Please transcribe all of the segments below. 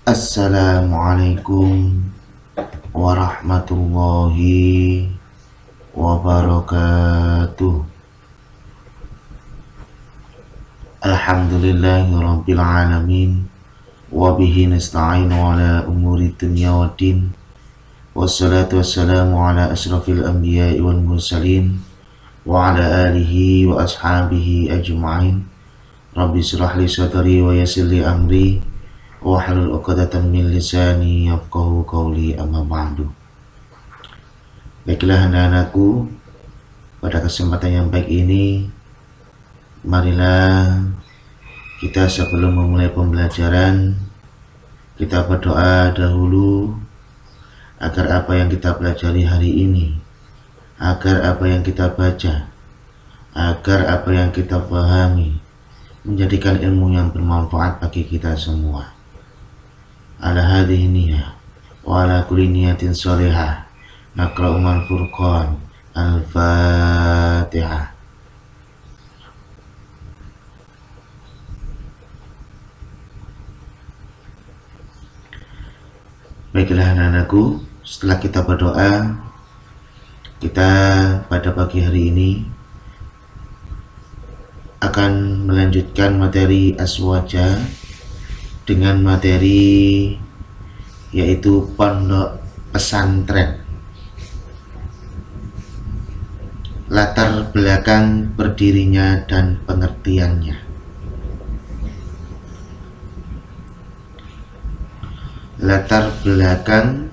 Assalamualaikum warahmatullahi wabarakatuh. Alhamdulillahi rabbil alamin. Wabihi nasta'inu ala umuri dunya waddin. Wassalatu wassalamu ala asrafil anbiya'i wal mursalin wa ala alihi wa ashabihi ajma'in. Rabbi shrah li sadri wa yassir li amri wahlul 'uqdatam min lisani yafqahu qawli, amma ba'du. Baiklah anak-anakku, pada kesempatan yang baik ini marilah kita sebelum memulai pembelajaran kita berdoa dahulu agar apa yang kita pelajari hari ini, agar apa yang kita baca, agar apa yang kita pahami menjadikan ilmu yang bermanfaat bagi kita semua. Ala hadhihi niyah wa ala kulli niyatin sholihah naqra'u mal furqan. Al-Fatihah. Baiklah anak-anakku, setelah kita berdoa, kita pada pagi hari ini akan melanjutkan materi aswaja dengan materi yaitu pondok pesantren. Latar belakang berdirinya dan pengertiannya. Latar belakang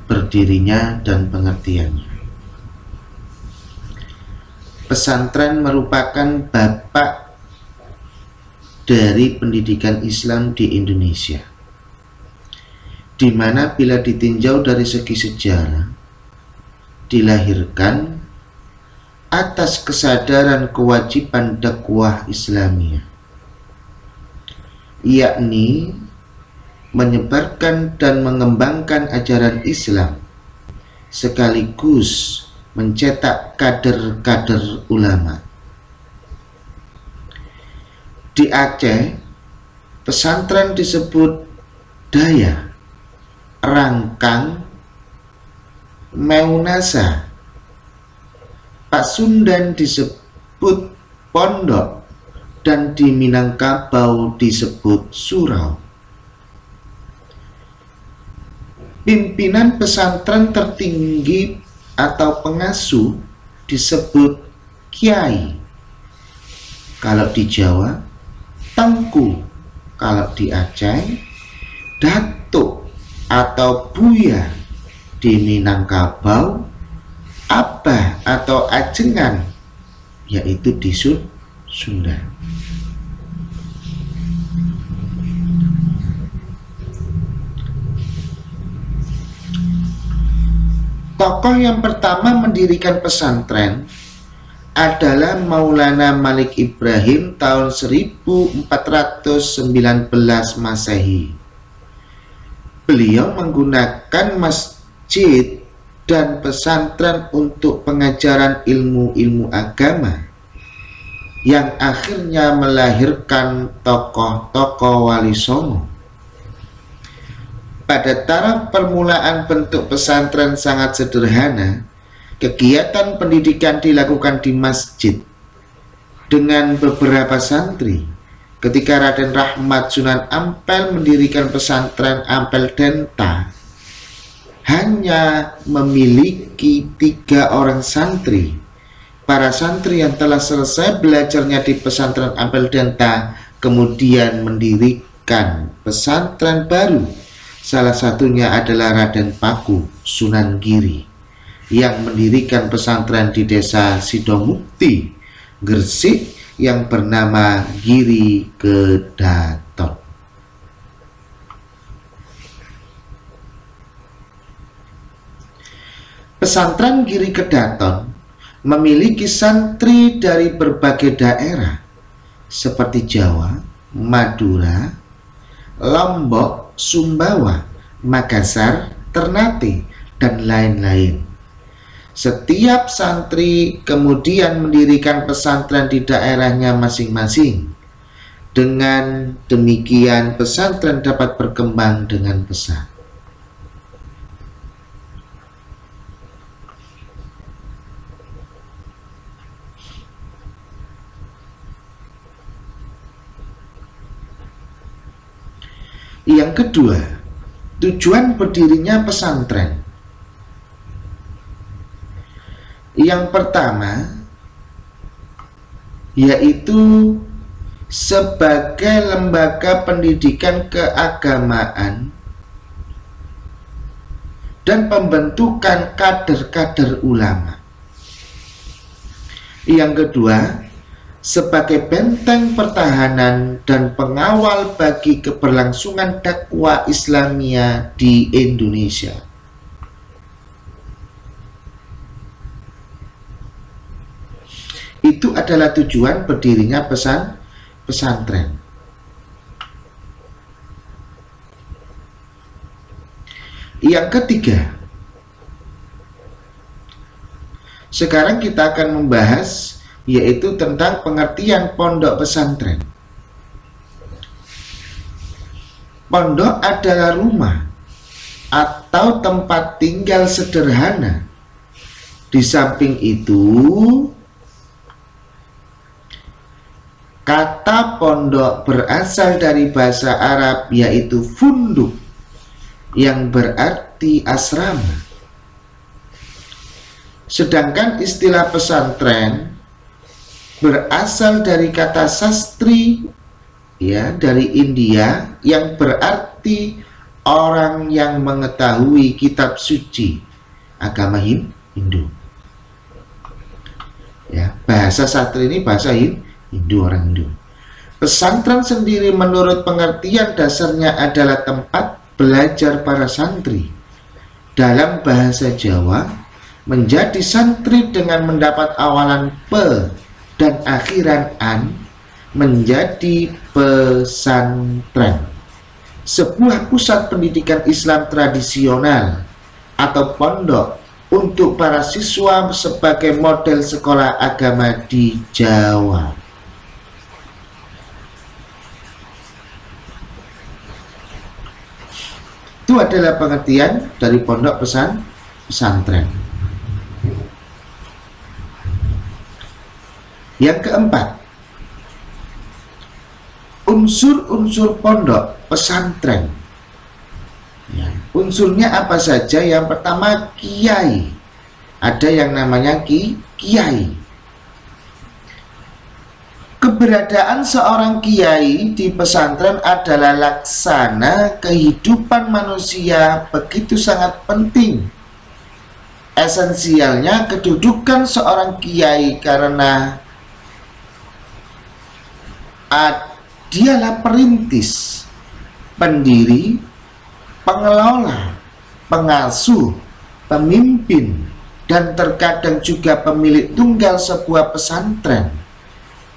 berdirinya dan pengertiannya. Pesantren merupakan bapak dari pendidikan Islam di Indonesia, di mana bila ditinjau dari segi sejarah, dilahirkan atas kesadaran kewajiban dakwah Islamiyah, yakni menyebarkan dan mengembangkan ajaran Islam sekaligus mencetak kader-kader ulama. Di Aceh, pesantren disebut Daya, Rangkang, Meunasa. Pasundan disebut Pondok, dan di Minangkabau disebut Surau. Pimpinan pesantren tertinggi atau pengasuh disebut Kiai kalau di Jawa, Tengku kalau di Aceh, Datuk atau Buya di Minangkabau, Abah atau Ajengan yaitu di Sunda. Tokoh yang pertama mendirikan pesantren adalah Maulana Malik Ibrahim tahun 1419 Masehi. Beliau menggunakan masjid dan pesantren untuk pengajaran ilmu-ilmu agama yang akhirnya melahirkan tokoh-tokoh Wali Songo. Pada taraf permulaan bentuk pesantren sangat sederhana. Kegiatan pendidikan dilakukan di masjid dengan beberapa santri. Ketika Raden Rahmat Sunan Ampel mendirikan pesantren Ampel Denta, hanya memiliki 3 orang santri. Para santri yang telah selesai belajarnya di pesantren Ampel Denta kemudian mendirikan pesantren baru. Salah satunya adalah Raden Paku Sunan Giri yang mendirikan pesantren di desa Sidomukti, Gresik yang bernama Giri Kedaton. Pesantren Giri Kedaton memiliki santri dari berbagai daerah seperti Jawa, Madura, Lombok, Sumbawa, Makassar, Ternate, dan lain-lain. Setiap santri kemudian mendirikan pesantren di daerahnya masing-masing. Dengan demikian pesantren dapat berkembang dengan pesat. Yang kedua, tujuan berdirinya pesantren. Yang pertama, yaitu sebagai lembaga pendidikan keagamaan dan pembentukan kader-kader ulama. Yang kedua, sebagai benteng pertahanan dan pengawal bagi keberlangsungan dakwah Islamiyah di Indonesia. Itu adalah tujuan berdirinya pesantren. Yang ketiga, sekarang kita akan membahas yaitu tentang pengertian pondok pesantren. Pondok adalah rumah atau tempat tinggal sederhana. Di samping itu, kata pondok berasal dari bahasa Arab yaitu funduk, yang berarti asrama. Sedangkan istilah pesantren berasal dari kata sastri, ya, dari India, yang berarti orang yang mengetahui kitab suci agama Hindu. Ya, bahasa sastri ini bahasa Hindu, orang Hindu. Pesantren sendiri menurut pengertian dasarnya adalah tempat belajar para santri. Dalam bahasa Jawa, menjadi santri dengan mendapat awalan pe dan akhiran an menjadi pesantren. Sebuah pusat pendidikan Islam tradisional atau pondok untuk para siswa sebagai model sekolah agama di Jawa. Itu adalah pengertian dari pondok pesantren. Yang keempat, unsur-unsur pondok pesantren. Ya, unsurnya apa saja? Yang pertama, kiai. Ada yang namanya kiai. Keberadaan seorang kiai di pesantren adalah laksana kehidupan manusia begitu sangat penting. Esensialnya kedudukan seorang kiai karena dialah perintis, pendiri, pengelola, pengasuh, pemimpin, dan terkadang juga pemilik tunggal sebuah pesantren.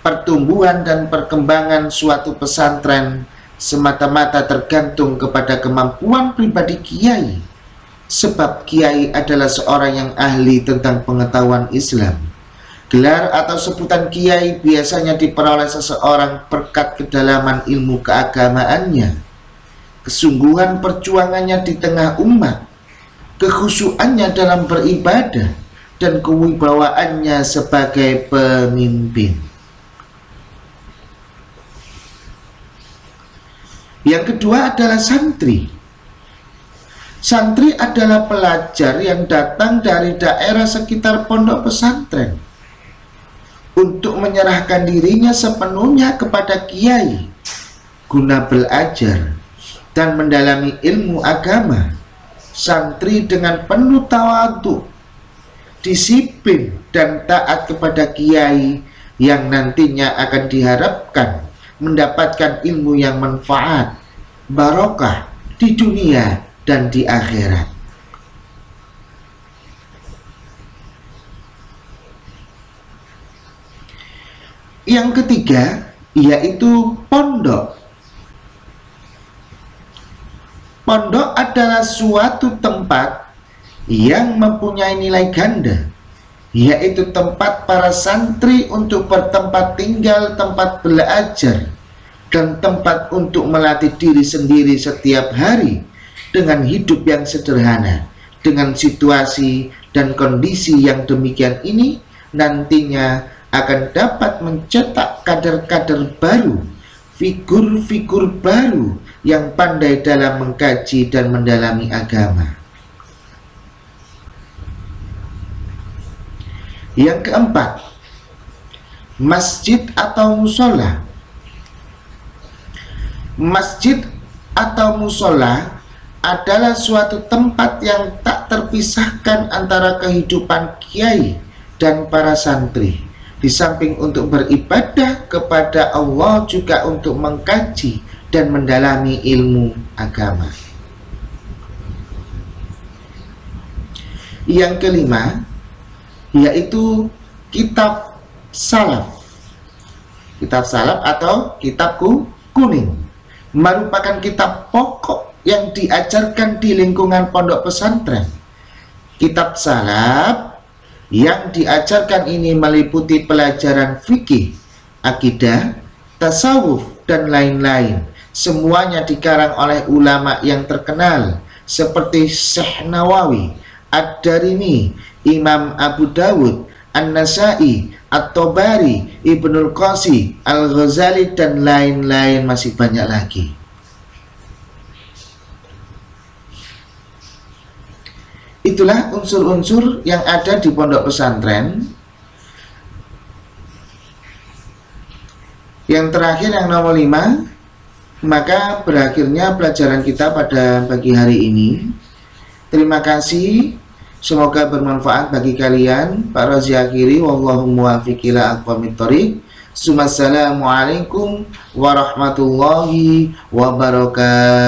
Pertumbuhan dan perkembangan suatu pesantren semata-mata tergantung kepada kemampuan pribadi kiai, sebab kiai adalah seorang yang ahli tentang pengetahuan Islam. Gelar atau sebutan kiai biasanya diperoleh seseorang berkat kedalaman ilmu keagamaannya, kesungguhan perjuangannya di tengah umat, kekhusyuannya dalam beribadah, dan kewibawaannya sebagai pemimpin. Yang kedua adalah santri. Santri adalah pelajar yang datang dari daerah sekitar pondok pesantren untuk menyerahkan dirinya sepenuhnya kepada kiai guna belajar dan mendalami ilmu agama. Santri dengan penuh tawadhu, disiplin, dan taat kepada kiai yang nantinya akan diharapkan mendapatkan ilmu yang manfaat, barokah di dunia dan di akhirat. Yang ketiga yaitu pondok. Pondok adalah suatu tempat yang mempunyai nilai ganda, yaitu tempat para santri untuk bertempat tinggal, tempat belajar, dan tempat untuk melatih diri sendiri setiap hari dengan hidup yang sederhana. Dengan situasi dan kondisi yang demikian ini, nantinya akan dapat mencetak kader-kader baru, figur-figur baru yang pandai dalam mengkaji dan mendalami agama. Yang keempat, masjid atau musola. Masjid atau musola adalah suatu tempat yang tak terpisahkan antara kehidupan kiai dan para santri. Di samping untuk beribadah kepada Allah, juga untuk mengkaji dan mendalami ilmu agama. Yang kelima, yaitu kitab salaf. Kitab salaf atau kitab kuning merupakan kitab pokok yang diajarkan di lingkungan pondok pesantren. Kitab salaf yang diajarkan ini meliputi pelajaran fikih, akidah, tasawuf, dan lain-lain. Semuanya dikarang oleh ulama yang terkenal seperti Syekh Nawawi, Ad-Darimi, Imam Abu Dawud, An-Nasai, At-Tabari, Ibnul Qasi, Al-Ghazali, dan lain-lain, masih banyak lagi. Itulah unsur-unsur yang ada di pondok pesantren. Yang terakhir, yang nomor 5, maka berakhirnya pelajaran kita pada pagi hari ini. Terima kasih, semoga bermanfaat bagi kalian. Pak Razi akhiri, wallahu muwaffiq ila aqwamit thoriq. Assalamualaikum warahmatullahi wabarakatuh.